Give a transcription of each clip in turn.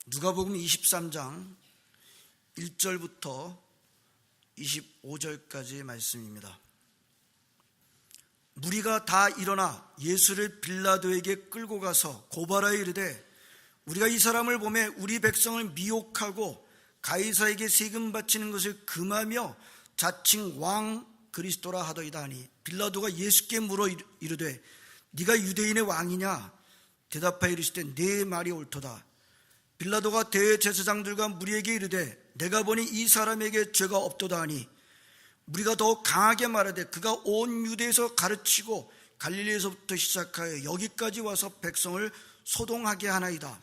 누가복음 23장 1절부터 25절까지의 말씀입니다. 무리가 다 일어나 예수를 빌라도에게 끌고 가서 고발하여 이르되 우리가 이 사람을 보매 우리 백성을 미혹하고 가이사에게 세금 바치는 것을 금하며 자칭 왕 그리스도라 하더이다 하니 빌라도가 예수께 물어 이르되 네가 유대인의 왕이냐? 대답하여 이르시되 네 말이 옳도다. 빌라도가 대제사장들과 무리에게 이르되 내가 보니 이 사람에게 죄가 없도다 하니 무리가 더욱 강하게 말하되 그가 온 유대에서 가르치고 갈릴리에서부터 시작하여 여기까지 와서 백성을 소동하게 하나이다.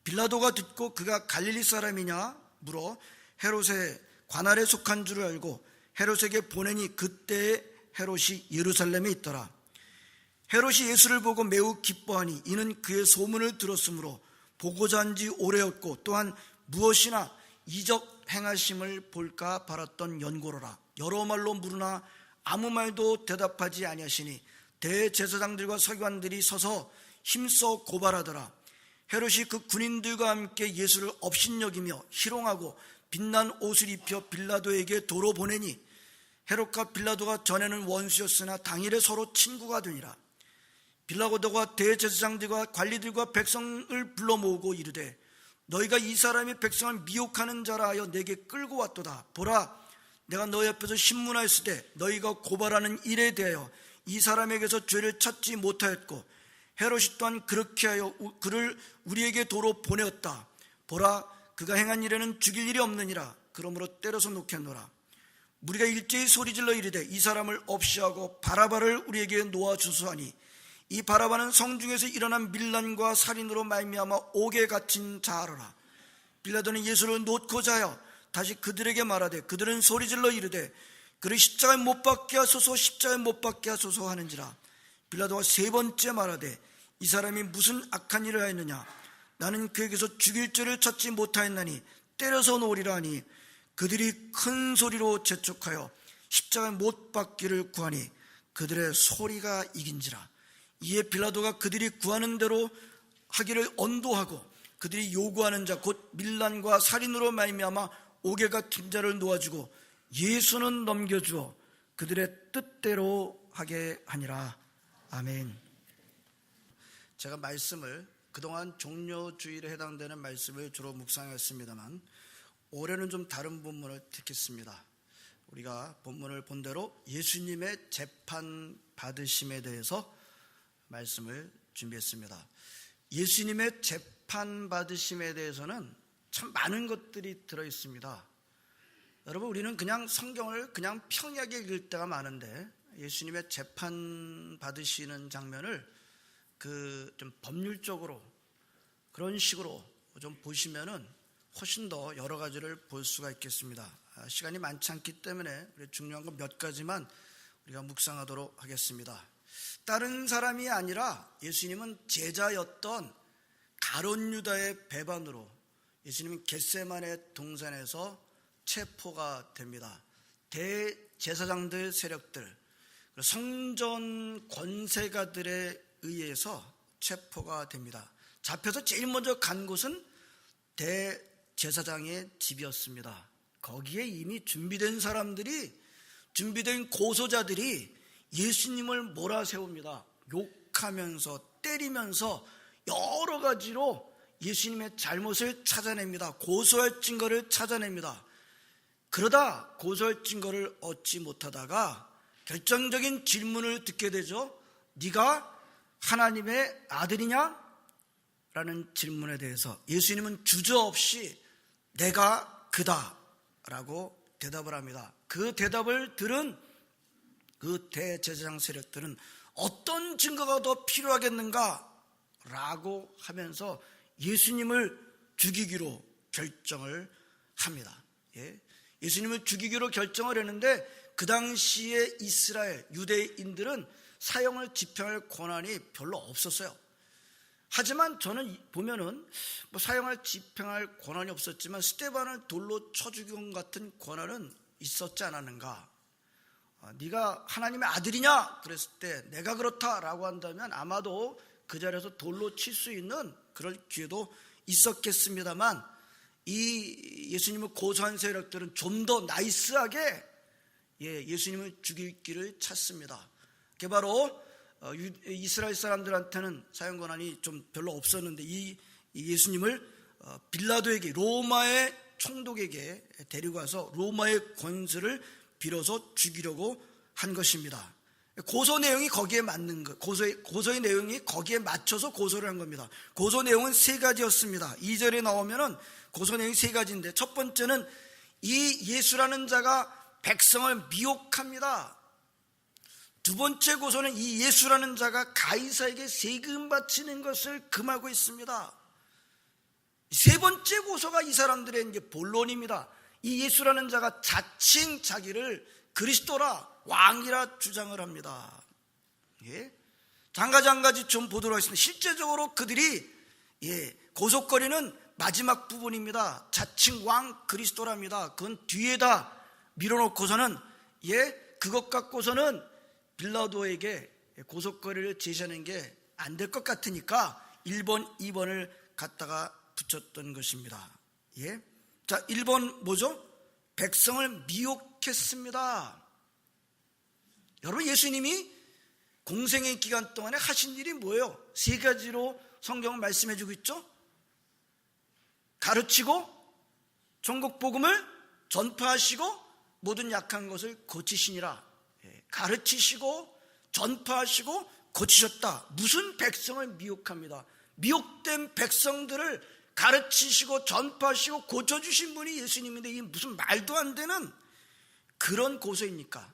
빌라도가 듣고 그가 갈릴리 사람이냐 물어 헤롯의 관할에 속한 줄을 알고 헤롯에게 보내니 그때에 헤롯이 예루살렘에 있더라. 헤롯이 예수를 보고 매우 기뻐하니 이는 그의 소문을 들었으므로 보고자 한 지 오래였고 또한 무엇이나 이적 행하심을 볼까 바랐던 연고로라. 여러 말로 물으나 아무 말도 대답하지 아니하시니 대제사장들과 서기관들이 서서 힘써 고발하더라. 헤롯이 그 군인들과 함께 예수를 업신여기며 희롱하고 빛난 옷을 입혀 빌라도에게 도로 보내니 헤롯과 빌라도가 전에는 원수였으나 당일에 서로 친구가 되니라. 빌라도가 대제사장들과 관리들과 백성을 불러 모으고 이르되 너희가 이 사람이 백성을 미혹하는 자라 하여 내게 끌고 왔도다. 보라, 내가 너희 앞에서 신문하였을 때 너희가 고발하는 일에 대하여 이 사람에게서 죄를 찾지 못하였고 헤롯이 또한 그렇게 하여 그를 우리에게 도로 보내었다. 보라, 그가 행한 일에는 죽일 일이 없느니라. 그러므로 때려서 놓겠노라. 우리가 일제히 소리질러 이르되 이 사람을 없이하고 바라바를 우리에게 놓아주소 하니 이 바라바는 성중에서 일어난 밀란과 살인으로 말미암아 옥에 갇힌 자하라. 빌라도는 예수를 놓고자 하여 다시 그들에게 말하되 그들은 소리질러 이르되 그를 십자가에 못 박게 하소서, 십자가에 못 박게 하소서 하는지라. 빌라도가 세 번째 말하되 이 사람이 무슨 악한 일을 하였느냐? 나는 그에게서 죽일 죄를 찾지 못하였나니 때려서 놓으리라 하니 그들이 큰 소리로 재촉하여 십자가에 못 박기를 구하니 그들의 소리가 이긴지라. 이에 빌라도가 그들이 구하는 대로 하기를 언도하고 그들이 요구하는 자 곧 밀란과 살인으로 말미암아 옥에 갇힌 자를 놓아주고 예수는 넘겨주어 그들의 뜻대로 하게 하니라. 아멘. 제가 말씀을 그동안 종료주일에 해당되는 말씀을 주로 묵상했습니다만 올해는 좀 다른 본문을 택했습니다. 우리가 본문을 본 대로 예수님의 재판 받으심에 대해서 말씀을 준비했습니다. 예수님의 재판 받으심에 대해서는 참 많은 것들이 들어있습니다. 여러분, 우리는 그냥 성경을 그냥 평이하게 읽을 때가 많은데 예수님의 재판 받으시는 장면을 좀 법률적으로 그런 식으로 좀 보시면은 훨씬 더 여러 가지를 볼 수가 있겠습니다. 시간이 많지 않기 때문에 중요한 건 몇 가지만 우리가 묵상하도록 하겠습니다. 다른 사람이 아니라 예수님은 제자였던 가룟 유다의 배반으로 예수님은 겟세마네 동산에서 체포가 됩니다. 대제사장들 세력들, 성전 권세가들에 의해서 체포가 됩니다. 잡혀서 제일 먼저 간 곳은 대제사장의 집이었습니다. 거기에 이미 준비된 사람들이, 준비된 고소자들이 예수님을 몰아세웁니다. 욕하면서 때리면서 여러 가지로 예수님의 잘못을 찾아냅니다. 고소할 증거를 찾아냅니다. 그러다 고소할 증거를 얻지 못하다가 결정적인 질문을 듣게 되죠. 네가 하나님의 아들이냐? 라는 질문에 대해서 예수님은 주저없이 내가 그다 라고 대답을 합니다. 그 대답을 들은 그 대제사장 세력들은 어떤 증거가 더 필요하겠는가? 라고 하면서 예수님을 죽이기로 결정을 합니다. 예수님을 죽이기로 결정을 했는데 그 당시에 이스라엘 유대인들은 사형을 집행할 권한이 별로 없었어요. 하지만 저는 보면은 사형을 집행할 권한이 없었지만 스데반을 돌로 쳐 죽인 같은 권한은 있었지 않았는가? 네가 하나님의 아들이냐? 그랬을 때 내가 그렇다라고 한다면 아마도 그 자리에서 돌로 칠 수 있는 그럴 기회도 있었겠습니다만 이 예수님을 고소한 세력들은 좀 더 나이스하게 예수님을 죽일 길을 찾습니다. 그게 바로 이스라엘 사람들한테는 사형 권한이 좀 별로 없었는데 이 예수님을 빌라도에게, 로마의 총독에게 데리고 와서 로마의 권세를 빌어서 죽이려고 한 것입니다. 고소 내용이 거기에 맞는 것, 고소의 내용이 거기에 맞춰서 고소를 한 겁니다. 고소 내용은 세 가지였습니다. 2절에 나오면은 고소 내용이 세 가지인데, 첫 번째는 이 예수라는 자가 백성을 미혹합니다. 두 번째 고소는 이 예수라는 자가 가이사에게 세금 바치는 것을 금하고 있습니다. 세 번째 고소가 이 사람들의 이제 본론입니다. 이 예수라는 자가 자칭 자기를 그리스도라, 왕이라 주장을 합니다. 한 가지 좀 보도록 하겠습니다. 실제적으로 그들이 고소거리는 마지막 부분입니다. 자칭 왕 그리스도랍니다. 그건 뒤에다 밀어놓고서는 그것 갖고서는 빌라도에게 고소거리를 제시하는 게 안 될 것 같으니까 1번, 2번을 갖다가 붙였던 것입니다. 자, 1번 뭐죠? 백성을 미혹했습니다. 여러분, 예수님이 공생의 기간 동안에 하신 일이 뭐예요? 세 가지로 성경은 말씀해 주고 있죠. 가르치고 천국 복음을 전파하시고 모든 약한 것을 고치시니라. 가르치시고 전파하시고 고치셨다. 무슨 백성을 미혹합니다. 미혹된 백성들을 가르치시고 전파하시고 고쳐주신 분이 예수님인데 이게 무슨 말도 안 되는 그런 고소입니까?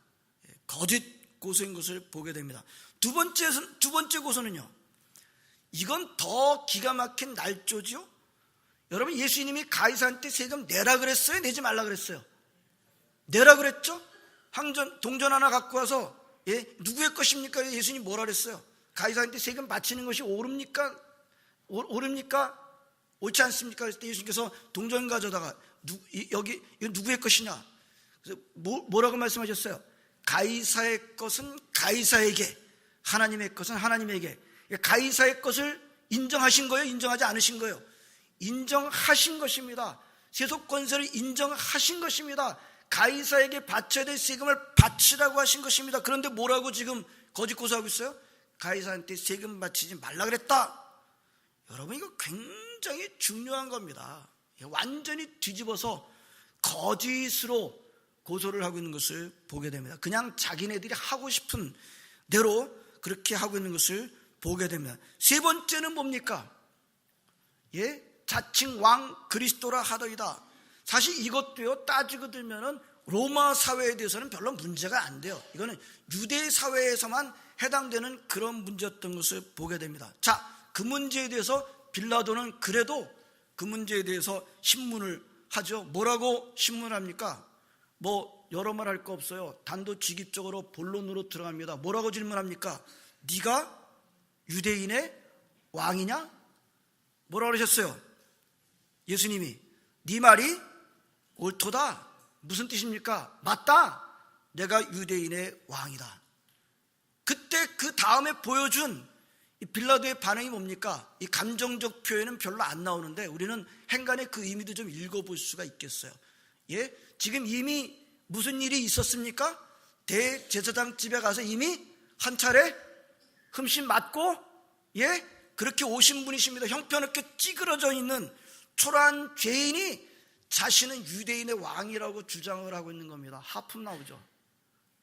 거짓 고소인 것을 보게 됩니다. 두 번째 고소는요, 이건 더 기가 막힌 날조지요. 여러분, 예수님이 가이사한테 세금 내라 그랬어요? 내지 말라 그랬어요? 내라 그랬죠? 동전 하나 갖고 와서 누구의 것입니까? 예수님 뭐라 그랬어요? 가이사한테 세금 바치는 것이 옳습니까? 옳지 않습니까? 그랬을 때 예수님께서 동전 가져다가 여기 이거 누구의 것이냐? 그래서 뭐라고 말씀하셨어요? 가이사의 것은 가이사에게, 하나님의 것은 하나님에게. 가이사의 것을 인정하신 거예요? 인정하지 않으신 거예요? 인정하신 것입니다. 세속 권세를 인정하신 것입니다. 가이사에게 바쳐야 될 세금을 바치라고 하신 것입니다. 그런데 뭐라고 지금 거짓 고소하고 있어요? 가이사한테 세금 바치지 말라 그랬다. 여러분, 이거 굉장히 중요한 겁니다. 완전히 뒤집어서 거짓으로 고소를 하고 있는 것을 보게 됩니다. 그냥 자기네들이 하고 싶은 대로 그렇게 하고 있는 것을 보게 됩니다. 세 번째는 뭡니까? 자칭 왕 그리스도라 하더이다. 사실 이것도요, 따지고 들면은 로마 사회에 대해서는 별로 문제가 안 돼요. 이거는 유대 사회에서만 해당되는 그런 문제였던 것을 보게 됩니다. 자, 그 문제에 대해서 빌라도는 그래도 그 문제에 대해서 신문을 하죠. 뭐라고 신문합니까? 여러 말 할 거 없어요. 단도직입적으로 본론으로 들어갑니다. 뭐라고 질문합니까? 네가 유대인의 왕이냐? 뭐라고 그러셨어요? 예수님이 네 말이 옳도다. 무슨 뜻입니까? 맞다. 내가 유대인의 왕이다. 그때 그 다음에 보여준 이 빌라도의 반응이 뭡니까? 이 감정적 표현은 별로 안 나오는데 우리는 행간의 그 의미도 좀 읽어볼 수가 있겠어요. 지금 이미 무슨 일이 있었습니까? 대제사장 집에 가서 이미 한 차례 흠씬 맞고 그렇게 오신 분이십니다. 형편없게 찌그러져 있는 초라한 죄인이 자신은 유대인의 왕이라고 주장을 하고 있는 겁니다. 하품 나오죠.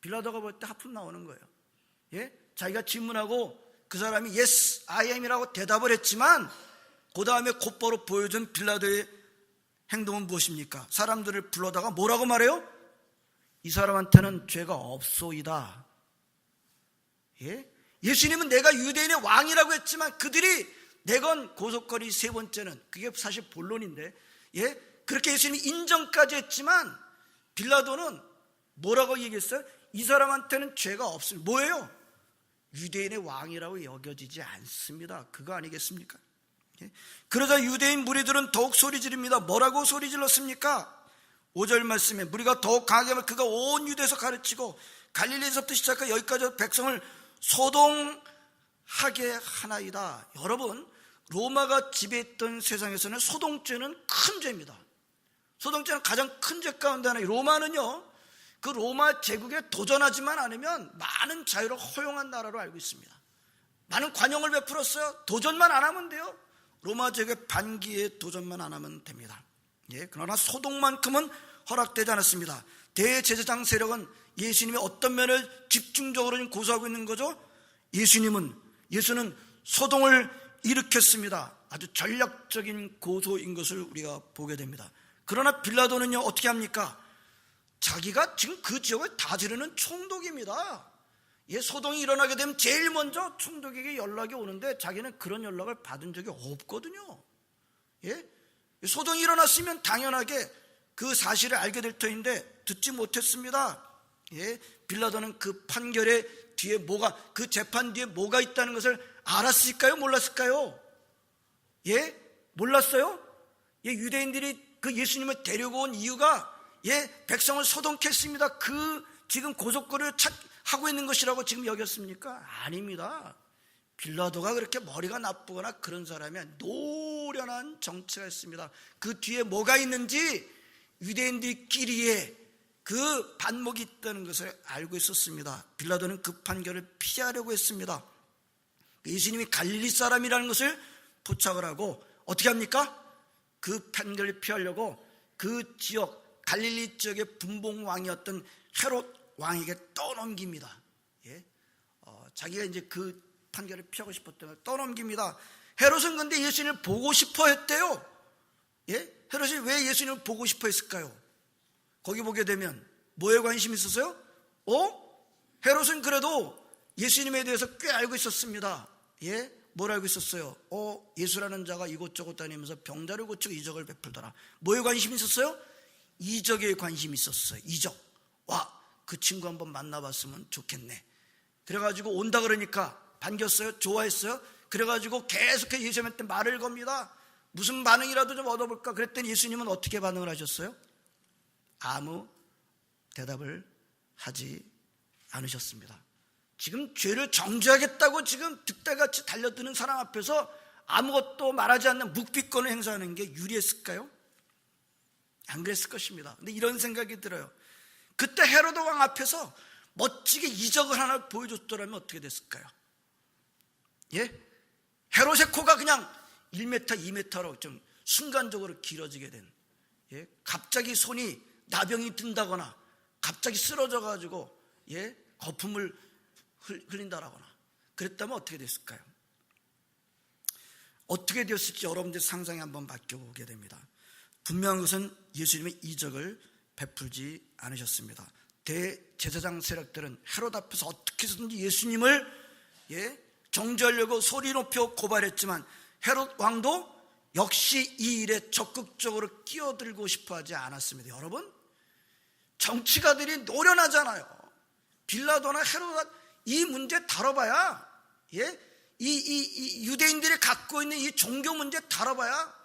빌라도가 볼 때 하품 나오는 거예요. 자기가 질문하고 그 사람이 yes, I am이라고 대답을 했지만 그 다음에 곧바로 보여준 빌라도의 행동은 무엇입니까? 사람들을 불러다가 뭐라고 말해요? 이 사람한테는 죄가 없소이다. 예수님은 내가 유대인의 왕이라고 했지만 그들이 내건 고속거리 세 번째는 그게 사실 본론인데 그렇게 예수님이 인정까지 했지만 빌라도는 뭐라고 얘기했어요? 이 사람한테는 죄가 없습니다. 뭐예요? 유대인의 왕이라고 여겨지지 않습니다. 그거 아니겠습니까? 그러자 유대인 무리들은 더욱 소리 지릅니다. 뭐라고 소리 질렀습니까? 5절 말씀에 무리가 더욱 강하게 하면 그가 온 유대에서 가르치고 갈릴리에서부터 시작해 여기까지 백성을 소동하게 하나이다. 여러분, 로마가 지배했던 세상에서는 소동죄는 큰 죄입니다. 소동죄는 가장 큰 죄 가운데 하나. 로마는요, 그 로마 제국에 도전하지만 않으면 많은 자유를 허용한 나라로 알고 있습니다. 많은 관용을 베풀었어요. 도전만 안 하면 돼요. 로마 제국의 반기에 도전만 안 하면 됩니다. 예, 그러나 소동만큼은 허락되지 않았습니다. 대제사장 세력은 예수님의 어떤 면을 집중적으로 고소하고 있는 거죠? 예수는 소동을 일으켰습니다. 아주 전략적인 고소인 것을 우리가 보게 됩니다. 그러나 빌라도는요, 어떻게 합니까? 자기가 지금 그 지역을 다스리는 총독입니다. 예, 소동이 일어나게 되면 제일 먼저 총독에게 연락이 오는데 자기는 그런 연락을 받은 적이 없거든요. 예? 소동이 일어났으면 당연하게 그 사실을 알게 될 터인데 듣지 못했습니다. 예? 빌라도는 그 판결의 뒤에 그 재판 뒤에 뭐가 있다는 것을 알았을까요? 몰랐을까요? 예? 몰랐어요? 예, 유대인들이 그 예수님을 데리고 온 이유가 백성을 소동케 했습니다. 그 지금 고속거리를 하고 있는 것이라고 지금 여겼습니까? 아닙니다. 빌라도가 그렇게 머리가 나쁘거나 그런 사람이 아니라 노련한 정치가 있습니다. 그 뒤에 뭐가 있는지 유대인들끼리의 그 반목이 있다는 것을 알고 있었습니다. 빌라도는 그 판결을 피하려고 했습니다. 예수님이 갈릴리 사람이라는 것을 포착을 하고 어떻게 합니까? 그 판결을 피하려고 그 지역 갈릴리 지역의 분봉왕이었던 헤롯 왕에게 떠넘깁니다. 예? 자기가 이제 그 판결을 피하고 싶었던 걸 떠넘깁니다. 헤롯은 근데 예수님을 보고 싶어 했대요. 예? 헤롯이 왜 예수님을 보고 싶어 했을까요? 거기 보게 되면 뭐에 관심이 있었어요? 헤롯은 그래도 예수님에 대해서 꽤 알고 있었습니다. 예? 뭘 알고 있었어요? 예수라는 자가 이곳저곳 다니면서 병자를 고치고 이적을 베풀더라. 뭐에 관심이 있었어요? 이적에 관심이 있었어요. 이적. 그 친구 한번 만나봤으면 좋겠네. 그래가지고 온다 그러니까 반겼어요? 좋아했어요? 그래가지고 계속해서 예수님한테 말을 겁니다. 무슨 반응이라도 좀 얻어볼까? 그랬더니 예수님은 어떻게 반응을 하셨어요? 아무 대답을 하지 않으셨습니다. 지금 죄를 정죄하겠다고 지금 득달같이 달려드는 사람 앞에서 아무것도 말하지 않는 묵비권을 행사하는 게 유리했을까요? 안 그랬을 것입니다. 근데 이런 생각이 들어요. 그때 헤로드 왕 앞에서 멋지게 이적을 하나 보여줬더라면 어떻게 됐을까요? 예? 헤롯의 코가 그냥 1m, 2m로 좀 순간적으로 길어지게 된, 예? 갑자기 손이 나병이 든다거나 갑자기 쓰러져가지고 거품을 흘린다거나 그랬다면 어떻게 됐을까요? 어떻게 되었을지 여러분들 상상에 한번 맡겨보게 됩니다. 분명한 것은 예수님의 이적을 베풀지 않으셨습니다. 대제사장 세력들은 헤롯 앞에서 어떻게 해서든지 예수님을 정죄하려고 소리 높여 고발했지만 헤롯 왕도 역시 이 일에 적극적으로 끼어들고 싶어 하지 않았습니다. 여러분, 정치가들이 노련하잖아요. 빌라도나 헤롯 이 문제 다뤄봐야, 이 유대인들이 갖고 있는 이 종교 문제 다뤄봐야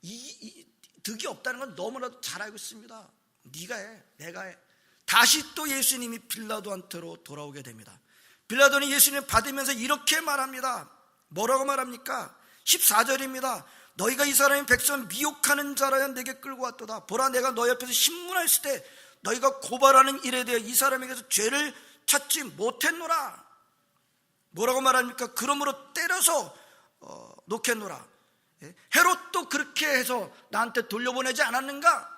이 득이 없다는 건 너무나도 잘 알고 있습니다. 네가 해, 내가 해. 다시 또 예수님이 빌라도한테로 돌아오게 됩니다. 빌라도는 예수님을 받으면서 이렇게 말합니다. 뭐라고 말합니까? 14절입니다. 너희가 이 사람이 백성을 미혹하는 자라야 내게 끌고 왔도다. 보라, 내가 너희 앞에서 신문했을 때 너희가 고발하는 일에 대해 이 사람에게서 죄를 찾지 못했노라. 뭐라고 말합니까? 그러므로 때려서 놓겠노라. 헤롯도 그렇게 해서 나한테 돌려보내지 않았는가?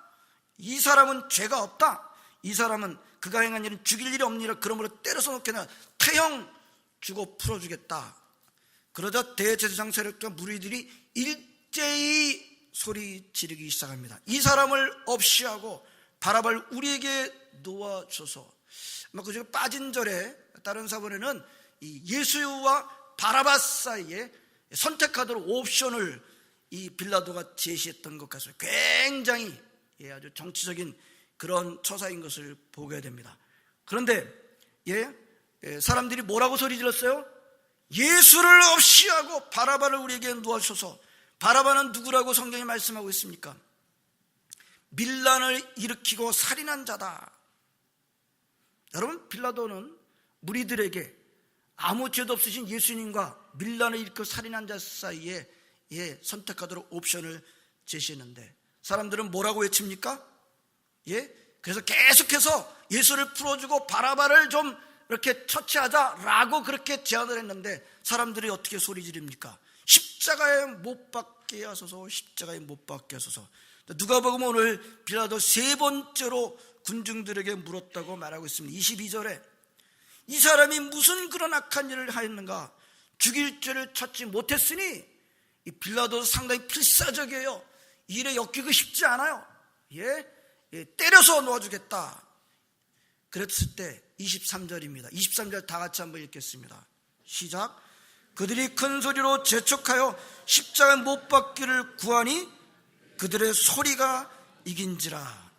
이 사람은 죄가 없다. 이 사람은 그가 행한 일은 죽일 일이 없느니라. 그러므로 때려서 놓겠노라. 태형 주고 풀어주겠다. 그러자 대제사장 세력과 무리들이 일제히 소리 지르기 시작합니다. 이 사람을 없이 하고 바라바를 우리에게 놓아줘서. 그중에 빠진 절에 다른 사본에는 이 예수와 바라바 사이에 선택하도록 옵션을 이 빌라도가 제시했던 것 같습니다. 굉장히 아주 정치적인 그런 처사인 것을 보게 됩니다. 그런데 사람들이 뭐라고 소리 질렀어요? 예수를 없이 하고 바라바를 우리에게 놓아주소서. 바라바는 누구라고 성경이 말씀하고 있습니까? 밀란을 일으키고 살인한 자다. 여러분, 빌라도는 무리들에게 아무 죄도 없으신 예수님과 밀란을 일으켜 살인한 자 사이에 선택하도록 옵션을 제시했는데 사람들은 뭐라고 외칩니까? 그래서 계속해서 예수를 풀어주고 바라바를 좀 이렇게 처치하자라고 그렇게 제안을 했는데 사람들이 어떻게 소리 지릅니까? 십자가에 못 박게 하소서, 십자가에 못 박게 하소서. 누가복음 오늘 빌라도 세 번째로 군중들에게 물었다고 말하고 있습니다. 22절에 이 사람이 무슨 그런 악한 일을 하였는가? 죽일 죄를 찾지 못했으니, 이 빌라도 상당히 필사적이에요. 이 일에 엮이고 싶지 않아요. 때려서 놓아주겠다. 그랬을 때 23절입니다. 23절 다 같이 한번 읽겠습니다. 시작. 그들이 큰 소리로 재촉하여 십자가에 못 박기를 구하니 그들의 소리가 이긴지라.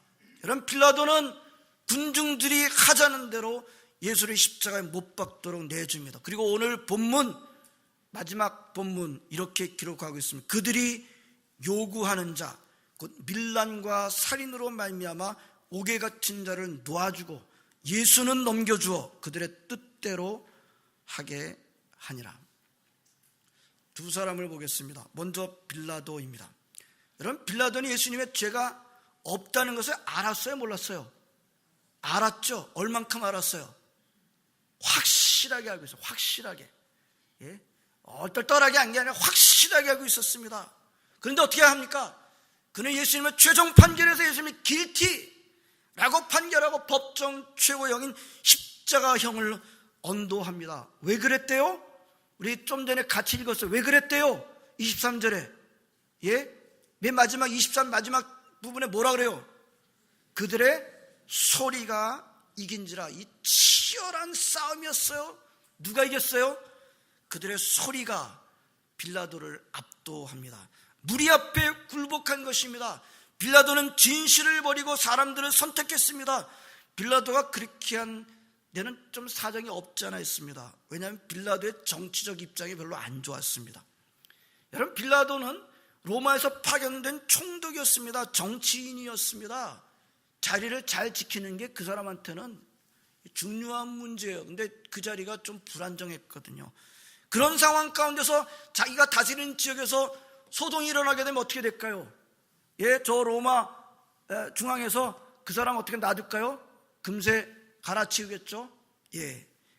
여러분, 빌라도는 군중들이 하자는 대로 예수를 십자가에 못 박도록 내줍니다. 그리고 오늘 본문, 마지막 본문 이렇게 기록하고 있습니다. 그들이 요구하는 자, 곧 밀란과 살인으로 말미암아 옥에 갇힌 자를 놓아주고 예수는 넘겨주어 그들의 뜻대로 하게 하니라. 두 사람을 보겠습니다. 먼저 빌라도입니다. 여러분, 빌라도는 예수님의 죄가 없다는 것을 알았어요, 몰랐어요? 알았죠. 얼만큼 알았어요? 확실하게 알고 있어요. 확실하게. 얼떨떨하게 한 게 아니라 확실하게 알고 있었습니다. 그런데 어떻게 합니까? 그는 예수님의 최종 판결에서 예수님이 길티라고 판결하고 법정 최고형인 십자가형을 언도합니다. 왜 그랬대요? 우리 좀 전에 같이 읽었어요. 왜 그랬대요? 23절에. 맨 마지막 23 마지막 부분에 뭐라 그래요? 그들의 소리가 이긴지라. 이 치열한 싸움이었어요. 누가 이겼어요? 그들의 소리가 빌라도를 압도합니다. 무리 앞에 굴복한 것입니다. 빌라도는 진실을 버리고 사람들을 선택했습니다. 빌라도가 그렇게 한 데는 좀 사정이 없지 않아 있습니다. 왜냐하면 빌라도의 정치적 입장이 별로 안 좋았습니다. 여러분, 빌라도는 로마에서 파견된 총독이었습니다. 정치인이었습니다. 자리를 잘 지키는 게 그 사람한테는 중요한 문제예요. 근데 그 자리가 좀 불안정했거든요. 그런 상황 가운데서 자기가 다스리는 지역에서 소동이 일어나게 되면 어떻게 될까요? 저 로마 중앙에서 그 사람 어떻게 놔둘까요? 금세 갈아치우겠죠?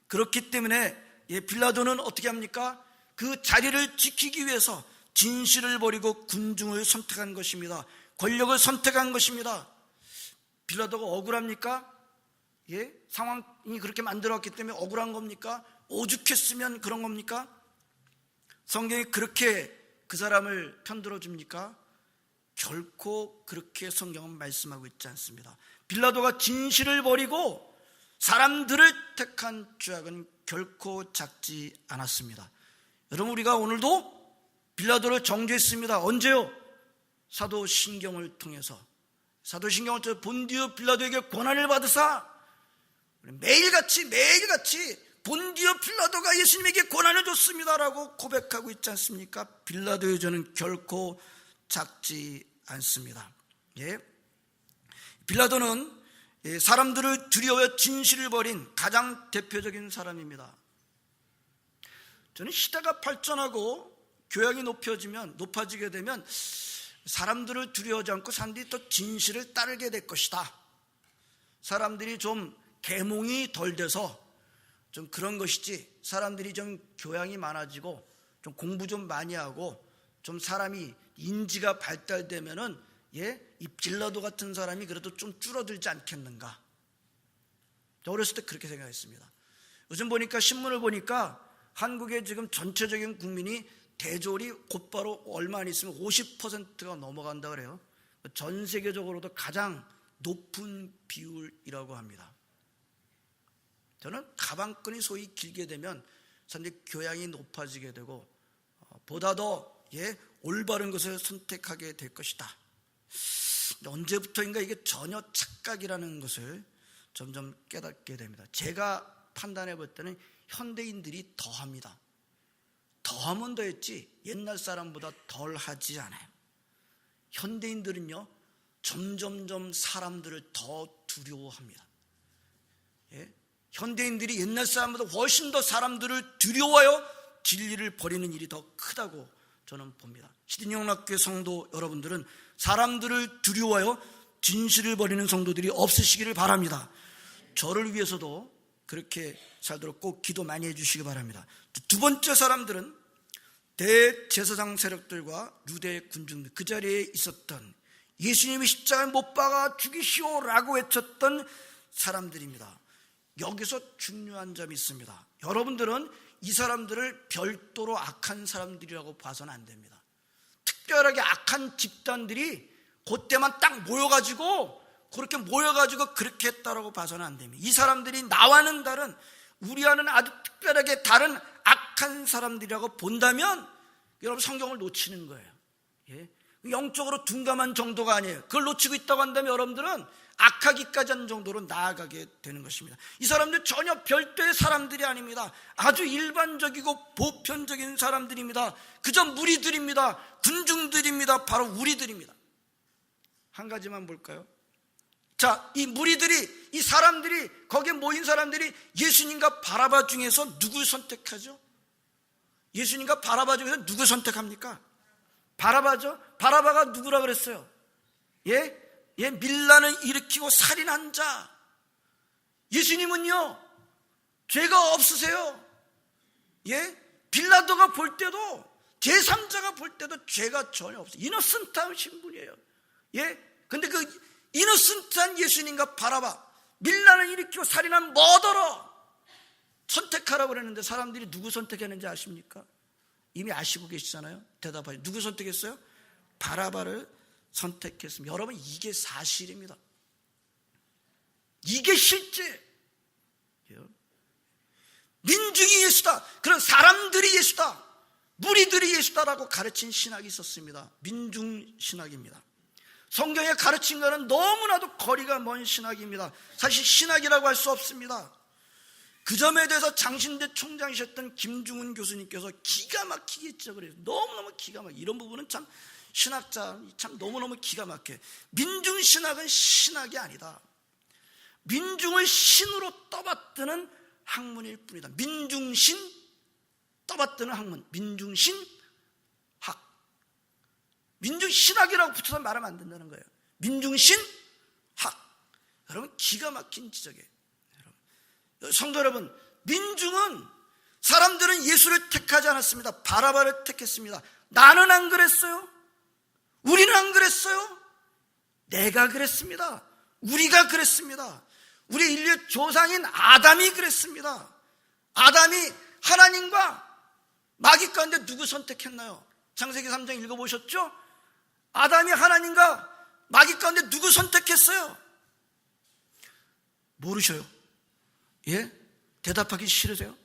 그렇기 때문에 빌라도는 어떻게 합니까? 그 자리를 지키기 위해서 진실을 버리고 군중을 선택한 것입니다. 권력을 선택한 것입니다. 빌라도가 억울합니까? 상황이 그렇게 만들어왔기 때문에 억울한 겁니까? 오죽했으면 그런 겁니까? 성경이 그렇게 그 사람을 편들어 줍니까? 결코 그렇게 성경은 말씀하고 있지 않습니다. 빌라도가 진실을 버리고 사람들을 택한 죄악은 결코 작지 않았습니다. 여러분, 우리가 오늘도 빌라도를 정죄했습니다. 언제요? 사도신경을 통해서. 사도신경을 통해서 본디오 빌라도에게 권한을 받으사 매일같이 본디오 빌라도가 예수님에게 권한을 줬습니다라고 고백하고 있지 않습니까? 빌라도의 죄는 결코 작지 않습니다. 빌라도는 사람들을 두려워해 진실을 버린 가장 대표적인 사람입니다. 저는 시대가 발전하고 교양이 높아지게 되면 사람들을 두려워하지 않고 사람들이 더 진실을 따르게 될 것이다. 사람들이 좀 계몽이 덜 돼서 좀 그런 것이지, 사람들이 좀 교양이 많아지고 좀 공부 좀 많이 하고 좀 사람이 인지가 발달되면은 이 빌라도 같은 사람이 그래도 좀 줄어들지 않겠는가. 저 어렸을 때 그렇게 생각했습니다. 요즘 보니까 신문을 보니까 한국의 지금 전체적인 국민이 대졸이 곧바로 얼마 안 있으면 50%가 넘어간다 그래요. 전 세계적으로도 가장 높은 비율이라고 합니다. 저는 가방끈이 소위 길게 되면 사람들이 교양이 높아지게 되고 보다 더 올바른 것을 선택하게 될 것이다. 언제부터인가 이게 전혀 착각이라는 것을 점점 깨닫게 됩니다. 제가 판단해 볼 때는 현대인들이 더합니다. 더하면 더했지 옛날 사람보다 덜 하지 않아요. 현대인들은요, 점점점 사람들을 더 두려워합니다. 현대인들이 옛날 사람보다 훨씬 더 사람들을 두려워하여 진리를 버리는 일이 더 크다고 저는 봅니다. 시드니용락교회 성도 여러분들은 사람들을 두려워하여 진실을 버리는 성도들이 없으시기를 바랍니다. 저를 위해서도 그렇게 살도록 꼭 기도 많이 해주시기 바랍니다. 두 번째 사람들은 대제사장 세력들과 유대 군중들, 그 자리에 있었던 예수님이 십자가에 못 박아 죽이시오라고 외쳤던 사람들입니다. 여기서 중요한 점이 있습니다. 여러분들은 이 사람들을 별도로 악한 사람들이라고 봐서는 안 됩니다. 특별하게 악한 집단들이 그때만 딱 모여가지고 그렇게 했다라고 봐서는 안 됩니다. 이 사람들이 나와는 다른, 우리와는 아주 특별하게 다른 악한 사람들이라고 본다면 여러분 성경을 놓치는 거예요. 예? 영적으로 둔감한 정도가 아니에요. 그걸 놓치고 있다고 한다면 여러분들은 악하기까지 하는 정도로 나아가게 되는 것입니다. 이 사람들 전혀 별도의 사람들이 아닙니다. 아주 일반적이고 보편적인 사람들입니다. 그저 무리들입니다. 군중들입니다. 바로 우리들입니다. 한 가지만 볼까요? 자, 이 무리들이, 이 사람들이, 거기에 모인 사람들이 예수님과 바라바 중에서 누굴 선택하죠? 예수님과 바라바 중에서 누굴 선택합니까? 바라바죠? 바라바가 누구라 그랬어요? 예? 밀란을 일으키고 살인한 자. 예수님은요, 죄가 없으세요. 예? 빌라도가 볼 때도, 제3자가 볼 때도 죄가 전혀 없어요. 이노센트하신 분이에요. 예? 근데 그 이노센트한 예수님과 바라바, 밀란을 일으키고 살인한 머더러 선택하라고 그랬는데 사람들이 누구 선택했는지 아십니까? 이미 아시고 계시잖아요. 대답하세요. 누구 선택했어요? 바라바를 선택했습니다. 여러분, 이게 사실입니다. 이게 실제. 민중이 예수다, 그런 사람들이 예수다, 무리들이 예수다라고 가르친 신학이 있었습니다. 민중신학입니다. 성경에 가르친 것은 너무나도 거리가 먼 신학입니다. 사실 신학이라고 할 수 없습니다. 그 점에 대해서 장신대 총장이셨던 김중훈 교수님께서 기가 막히게 지적을 해요. 너무너무 기가 막히게. 이런 부분은 참 신학자 참 너무너무 기가 막혀요. 민중신학은 신학이 아니다. 민중을 신으로 떠받드는 학문일 뿐이다. 민중신 떠받드는 학문, 민중신학. 민중신학이라고 붙여서 말하면 안 된다는 거예요. 민중신학. 여러분, 기가 막힌 지적이에요. 성도 여러분, 민중은, 사람들은 예수를 택하지 않았습니다. 바라바를 택했습니다. 나는 안 그랬어요. 우리는 안 그랬어요. 내가 그랬습니다. 우리가 그랬습니다. 우리 인류의 조상인 아담이 그랬습니다. 아담이 하나님과 마귀 가운데 누구 선택했나요? 창세기 3장 읽어보셨죠? 아담이 하나님과 마귀 가운데 누구 선택했어요? 모르셔요. 예? 대답하기 싫으세요?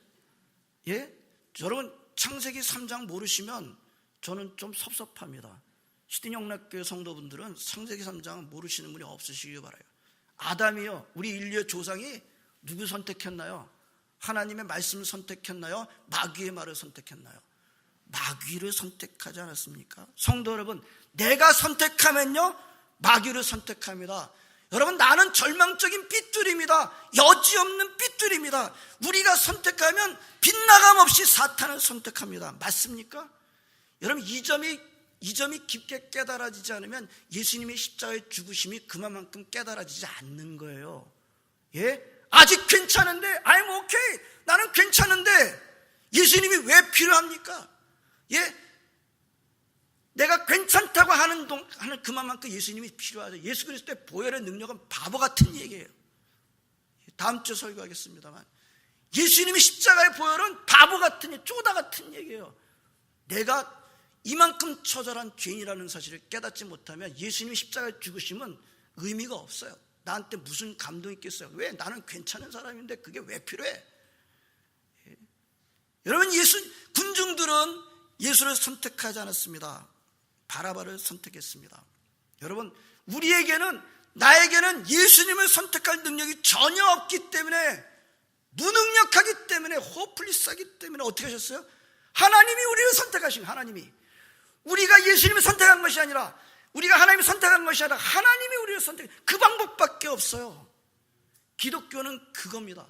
예? 여러분, 창세기 3장 모르시면 저는 좀 섭섭합니다. 시드니용락교회 성도분들은 창세기 3장 모르시는 분이 없으시길 바라요. 아담이요, 우리 인류의 조상이 누구 선택했나요? 하나님의 말씀을 선택했나요? 마귀의 말을 선택했나요? 마귀를 선택하지 않았습니까? 성도 여러분, 내가 선택하면요, 마귀를 선택합니다. 여러분, 나는 절망적인 삐뚤입니다. 여지없는 삐뚤입니다. 우리가 선택하면 빗나감 없이 사탄을 선택합니다. 맞습니까? 여러분, 이 점이 깊게 깨달아지지 않으면 예수님의 십자가의 죽으심이 그만큼 깨달아지지 않는 거예요. 예? 아직 괜찮은데, I'm okay. 나는 괜찮은데 예수님이 왜 필요합니까? 예? 내가 괜찮다고 하는 그만큼 예수님이 필요하죠. 예수 그리스도의 보혈의 능력은 바보 같은 얘기예요. 다음 주에 설교하겠습니다만, 예수님이 십자가의 보혈은 바보 같은, 쪼다 같은 얘기예요. 내가 이만큼 처절한 죄인이라는 사실을 깨닫지 못하면 예수님이 십자가에 죽으심은 의미가 없어요. 나한테 무슨 감동이 있겠어요? 왜? 나는 괜찮은 사람인데 그게 왜 필요해? 여러분, 군중들은 예수를 선택하지 않았습니다. 바라바를 선택했습니다. 여러분, 나에게는 예수님을 선택할 능력이 전혀 없기 때문에, 무능력하기 때문에, 호플리스하기 때문에 어떻게 하셨어요? 하나님이 우리를 선택하신, 하나님이. 우리가 예수님을 선택한 것이 아니라, 우리가 하나님을 선택한 것이 아니라 하나님이 우리를 그 방법밖에 없어요. 기독교는 그겁니다.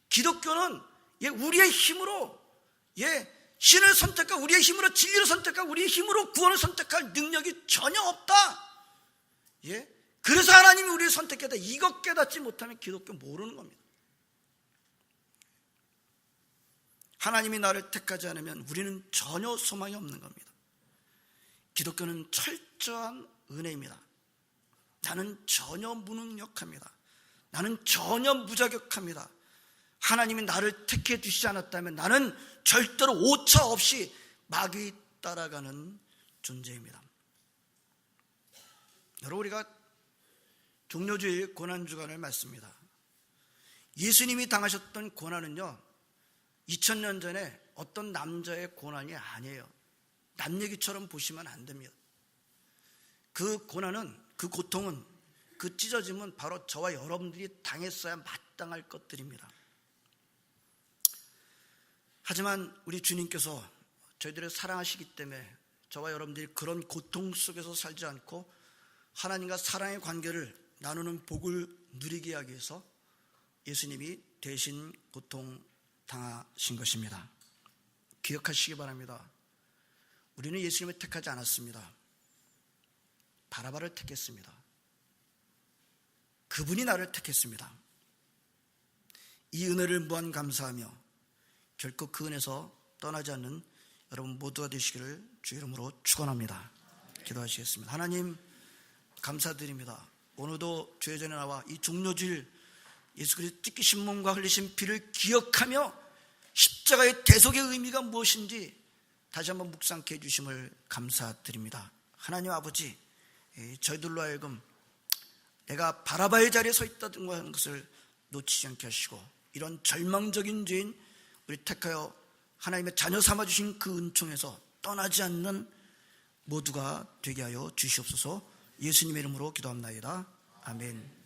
기독교는 우리의 힘으로 신을 선택할, 우리의 힘으로 진리를 선택할, 우리의 힘으로 구원을 선택할 능력이 전혀 없다. 예? 그래서 하나님이 우리를 선택했다. 이것 깨닫지 못하면 기독교 모르는 겁니다. 하나님이 나를 택하지 않으면 우리는 전혀 소망이 없는 겁니다. 기독교는 철저한 은혜입니다. 나는 전혀 무능력합니다. 나는 전혀 무자격합니다. 하나님이 나를 택해 주시지 않았다면 나는 절대로 오차 없이 마귀 따라가는 존재입니다. 여러분, 우리가 종료주일 고난주간을 맞습니다. 예수님이 당하셨던 고난은요, 2000년 전에 어떤 남자의 고난이 아니에요. 남 얘기처럼 보시면 안 됩니다. 그 고난은, 그 고통은, 그 찢어짐은 바로 저와 여러분들이 당했어야 마땅할 것들입니다. 하지만 우리 주님께서 저희들을 사랑하시기 때문에 저와 여러분들이 그런 고통 속에서 살지 않고 하나님과 사랑의 관계를 나누는 복을 누리게 하기 위해서 예수님이 대신 고통당하신 것입니다. 기억하시기 바랍니다. 우리는 예수님을 택하지 않았습니다. 바라바를 택했습니다. 그분이 나를 택했습니다. 이 은혜를 무한 감사하며 결코 그 은혜에서 떠나지 않는 여러분 모두가 되시기를 주 이름으로 축원합니다. 기도하시겠습니다. 하나님, 감사드립니다. 오늘도 주의 전에 나와 이 종료주일 예수 그리스도 찢기신 몸과 흘리신 피를 기억하며 십자가의 대속의 의미가 무엇인지 다시 한번 묵상케 해주심을 감사드립니다. 하나님 아버지, 저희들로 하여금 내가 바라바의 자리에 서 있다는 것을 놓치지 않게 하시고 이런 절망적인 죄인 우리 택하여 하나님의 자녀 삼아주신 그 은총에서 떠나지 않는 모두가 되게 하여 주시옵소서. 예수님의 이름으로 기도합나이다. 아멘.